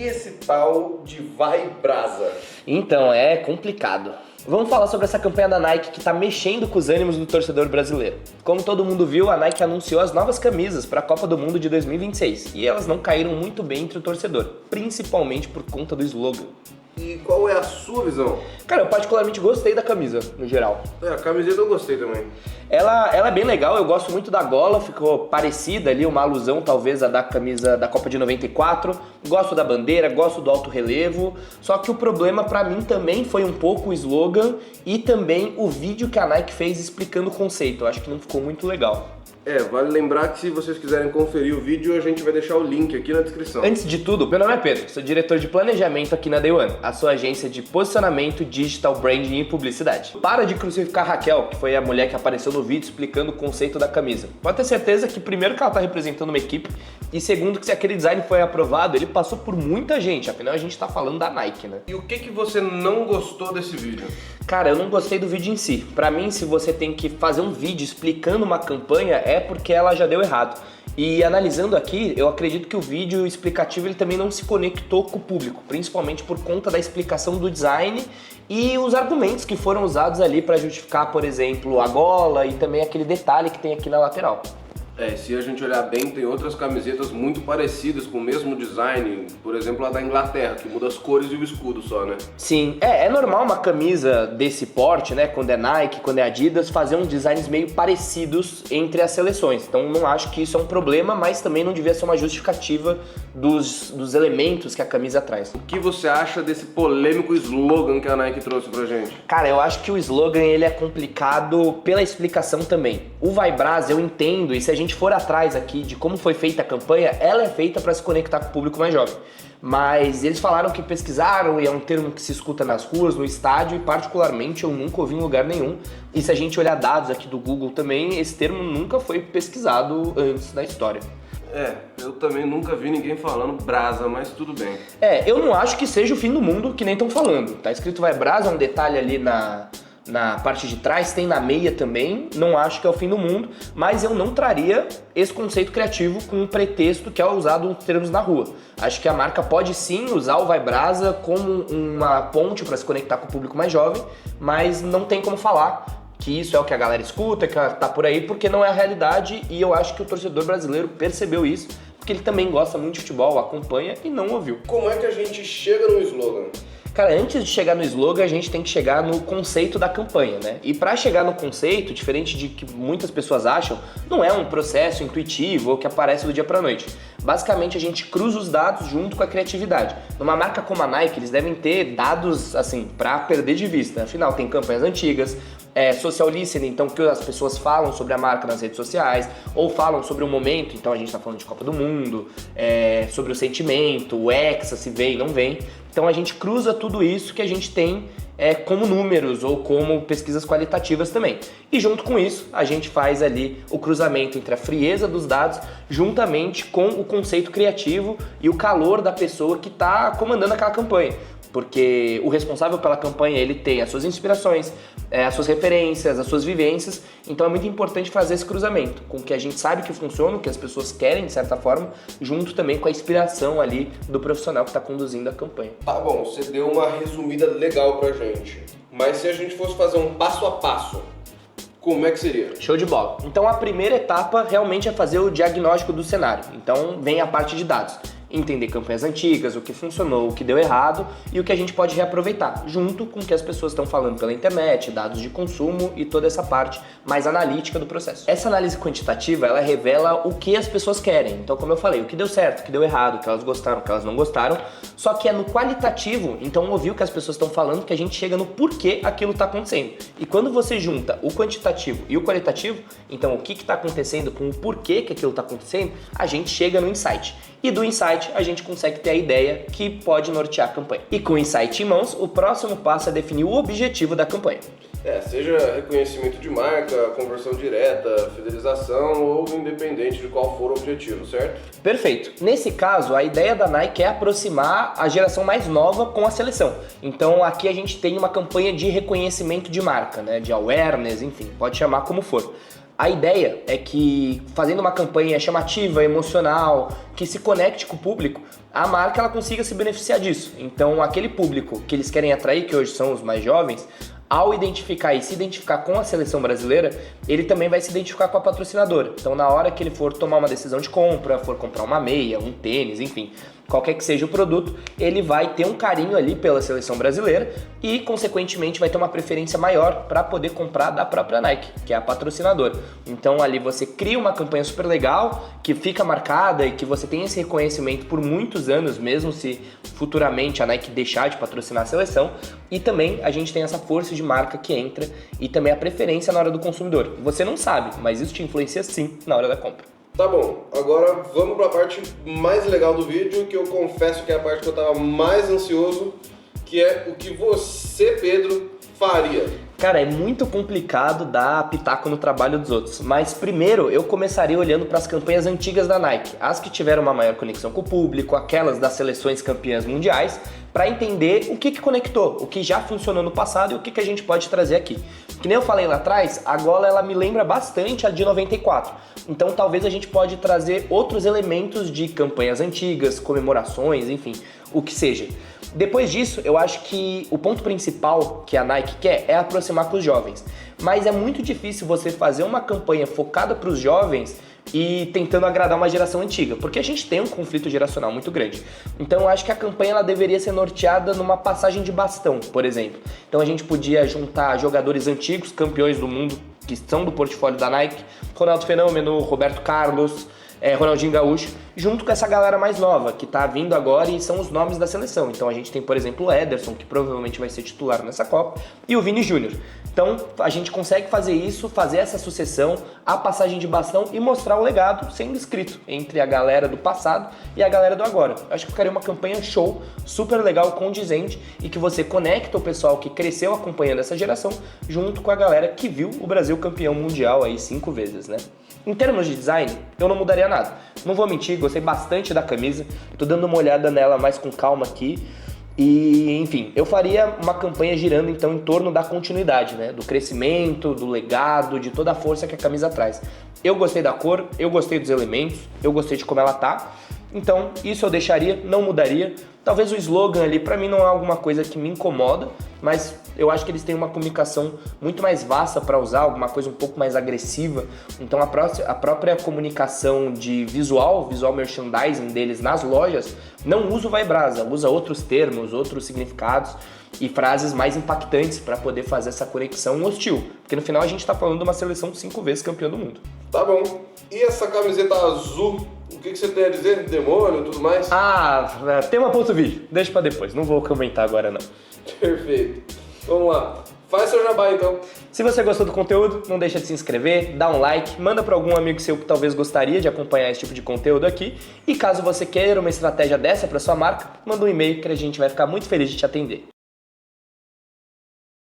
E esse tal de Vai Brasa? Então, é complicado. Vamos falar sobre essa campanha da Nike que tá mexendo com os ânimos do torcedor brasileiro. Como todo mundo viu, a Nike anunciou as novas camisas para a Copa do Mundo de 2026 e elas não caíram muito bem entre o torcedor, principalmente por conta do slogan. E qual é a sua visão? Cara, eu particularmente gostei da camisa, no geral. A camiseta eu gostei também. Ela é bem legal, eu gosto muito da gola, ficou parecida ali, uma alusão talvez à da camisa da Copa de 94. Gosto da bandeira, gosto do alto relevo, só que o problema pra mim também foi um pouco o slogan e também o vídeo que a Nike fez explicando o conceito. Eu acho que não ficou muito legal. Vale lembrar que se vocês quiserem conferir o vídeo, a gente vai deixar o link aqui na descrição. Antes de tudo, meu nome é Pedro, sou diretor de planejamento aqui na Day One, a sua agência de posicionamento, digital branding e publicidade. Para de crucificar a Raquel, que foi a mulher que apareceu no vídeo explicando o conceito da camisa. Pode ter certeza que primeiro que ela tá representando uma equipe e segundo que se aquele design foi aprovado, ele passou por muita gente, afinal a gente tá falando da Nike, né? E o que você não gostou desse vídeo? Cara, eu não gostei do vídeo em si. Pra mim, se você tem que fazer um vídeo explicando uma campanha, é porque ela já deu errado. E analisando aqui, eu acredito que o vídeo explicativo ele também não se conectou com o público, principalmente por conta da explicação do design e os argumentos que foram usados ali para justificar, por exemplo, a gola e também aquele detalhe que tem aqui na lateral. Se a gente olhar bem, tem outras camisetas muito parecidas com o mesmo design, por exemplo a da Inglaterra, que muda as cores e o escudo só, né? Sim, é normal uma camisa desse porte, né, quando é Nike, quando é Adidas, fazer uns designs meio parecidos entre as seleções. Então não acho que isso é um problema, mas também não devia ser uma justificativa dos elementos que a camisa traz. O que você acha desse polêmico slogan que a Nike trouxe pra gente? Cara, eu acho que o slogan ele é complicado pela explicação também. O Vai Brasa eu entendo, e se a gente for atrás aqui de como foi feita a campanha, ela é feita para se conectar com o público mais jovem. Mas eles falaram que pesquisaram e é um termo que se escuta nas ruas, no estádio, e particularmente eu nunca ouvi em lugar nenhum. E se a gente olhar dados aqui do Google também, esse termo nunca foi pesquisado antes na história. Eu também nunca vi ninguém falando brasa, mas tudo bem. Eu não acho que seja o fim do mundo que nem estão falando. Tá escrito Vai Brasa, um detalhe ali na parte de trás, tem na meia também, não acho que é o fim do mundo, mas eu não traria esse conceito criativo com um pretexto que é usado em termos na rua. Acho que a marca pode sim usar o Vai Brasa como uma ponte para se conectar com o público mais jovem, mas não tem como falar que isso é o que a galera escuta, que tá por aí, porque não é a realidade e eu acho que o torcedor brasileiro percebeu isso, porque ele também gosta muito de futebol, acompanha e não ouviu. Como é que a gente chega no slogan? Cara, antes de chegar no slogan, a gente tem que chegar no conceito da campanha, né? E para chegar no conceito, diferente de que muitas pessoas acham, não é um processo intuitivo ou que aparece do dia pra noite. Basicamente, a gente cruza os dados junto com a criatividade. Numa marca como a Nike, eles devem ter dados, assim, pra perder de vista. Afinal, tem campanhas antigas, social listening, então que as pessoas falam sobre a marca nas redes sociais, ou falam sobre o momento, então a gente tá falando de Copa do Mundo, sobre o sentimento, o hexa, se vem, não vem. Então a gente cruza tudo isso que a gente tem como números ou como pesquisas qualitativas também. E junto com isso, a gente faz ali o cruzamento entre a frieza dos dados juntamente com o conceito criativo e o calor da pessoa que está comandando aquela campanha. Porque o responsável pela campanha, ele tem as suas inspirações, as suas referências, as suas vivências, então é muito importante fazer esse cruzamento, com o que a gente sabe que funciona, o que as pessoas querem, de certa forma, junto também com a inspiração ali do profissional que está conduzindo a campanha. Tá bom, você deu uma resumida legal pra gente, mas se a gente fosse fazer um passo a passo, como é que seria? Show de bola. Então a primeira etapa realmente é fazer o diagnóstico do cenário, então vem a parte de dados. Entender campanhas antigas, o que funcionou, o que deu errado e o que a gente pode reaproveitar, junto com o que as pessoas estão falando pela internet, dados de consumo e toda essa parte mais analítica do processo. Essa análise quantitativa, ela revela o que as pessoas querem. Então, como eu falei, o que deu certo, o que deu errado, o que elas gostaram, o que elas não gostaram, só que é no qualitativo, então ouvir o que as pessoas estão falando, que a gente chega no porquê aquilo está acontecendo. E quando você junta o quantitativo e o qualitativo, então o que está acontecendo com o porquê que aquilo está acontecendo, a gente chega no insight. E do insight a gente consegue ter a ideia que pode nortear a campanha. E com o insight em mãos, o próximo passo é definir o objetivo da campanha. Seja reconhecimento de marca, conversão direta, fidelização ou independente de qual for o objetivo, certo? Perfeito. Nesse caso, a ideia da Nike é aproximar a geração mais nova com a seleção. Então aqui a gente tem uma campanha de reconhecimento de marca, né? De awareness, enfim, pode chamar como for. A ideia é que, fazendo uma campanha chamativa, emocional, que se conecte com o público, a marca ela consiga se beneficiar disso. Então, aquele público que eles querem atrair, que hoje são os mais jovens, ao identificar e se identificar com a seleção brasileira, ele também vai se identificar com a patrocinadora. Então, na hora que ele for tomar uma decisão de compra, for comprar uma meia, um tênis, enfim, qualquer que seja o produto, ele vai ter um carinho ali pela seleção brasileira e, consequentemente, vai ter uma preferência maior para poder comprar da própria Nike, que é a patrocinadora. Então, ali você cria uma campanha super legal, que fica marcada e que você tem esse reconhecimento por muitos anos, mesmo se futuramente a Nike deixar de patrocinar a seleção. E também a gente tem essa força de marca que entra e também a preferência na hora do consumidor. Você não sabe, mas isso te influencia sim na hora da compra. Tá bom, agora vamos para a parte mais legal do vídeo, que eu confesso que é a parte que eu tava mais ansioso, que é o que você, Pedro, faria. Cara, é muito complicado dar pitaco no trabalho dos outros, mas primeiro eu começaria olhando para as campanhas antigas da Nike, as que tiveram uma maior conexão com o público, aquelas das seleções campeãs mundiais, para entender o que conectou, o que já funcionou no passado e o que a gente pode trazer aqui. Que nem eu falei lá atrás, a gola ela me lembra bastante a de 94, então talvez a gente pode trazer outros elementos de campanhas antigas, comemorações, enfim, o que seja. Depois disso, eu acho que o ponto principal que a Nike quer é aproximar com os jovens. Mas é muito difícil você fazer uma campanha focada para os jovens e tentando agradar uma geração antiga, porque a gente tem um conflito geracional muito grande. Então eu acho que a campanha ela deveria ser norteada numa passagem de bastão, por exemplo. Então a gente podia juntar jogadores antigos, campeões do mundo, que são do portfólio da Nike, Ronaldo Fenômeno, Roberto Carlos, Ronaldinho Gaúcho, junto com essa galera mais nova, que tá vindo agora e são os nomes da seleção. Então a gente tem, por exemplo, o Ederson, que provavelmente vai ser titular nessa Copa, e o Vini Júnior. Então a gente consegue fazer isso, fazer essa sucessão, a passagem de bastão e mostrar o legado sendo escrito entre a galera do passado e a galera do agora. Eu acho que ficaria uma campanha show, super legal, condizente, e que você conecta o pessoal que cresceu acompanhando essa geração, junto com a galera que viu o Brasil campeão mundial aí 5 vezes, né? Em termos de design, eu não mudaria nada. Não vou mentir, gostei bastante da camisa, tô dando uma olhada nela mais com calma aqui. E, enfim, eu faria uma campanha girando então em torno da continuidade, né? Do crescimento, do legado, de toda a força que a camisa traz. Eu gostei da cor, eu gostei dos elementos, eu gostei de como ela tá. Então, isso eu deixaria, não mudaria. Talvez o slogan ali, pra mim, não é alguma coisa que me incomoda, mas eu acho que eles têm uma comunicação muito mais vasta para usar, alguma coisa um pouco mais agressiva. Então, a própria comunicação de visual merchandising deles nas lojas, não usa o Vai Brasa, usa outros termos, outros significados e frases mais impactantes para poder fazer essa conexão hostil. Porque no final a gente tá falando de uma seleção 5 vezes campeã do mundo. Tá bom. E essa camiseta azul? O que você tem a dizer? Demônio e tudo mais? Tema ponto vídeo. Deixa pra depois, não vou comentar agora não. Perfeito. Vamos lá. Faz seu jabá então. Se você gostou do conteúdo, não deixa de se inscrever, dá um like, manda para algum amigo seu que talvez gostaria de acompanhar esse tipo de conteúdo aqui. E caso você queira uma estratégia dessa para sua marca, manda um e-mail que a gente vai ficar muito feliz de te atender.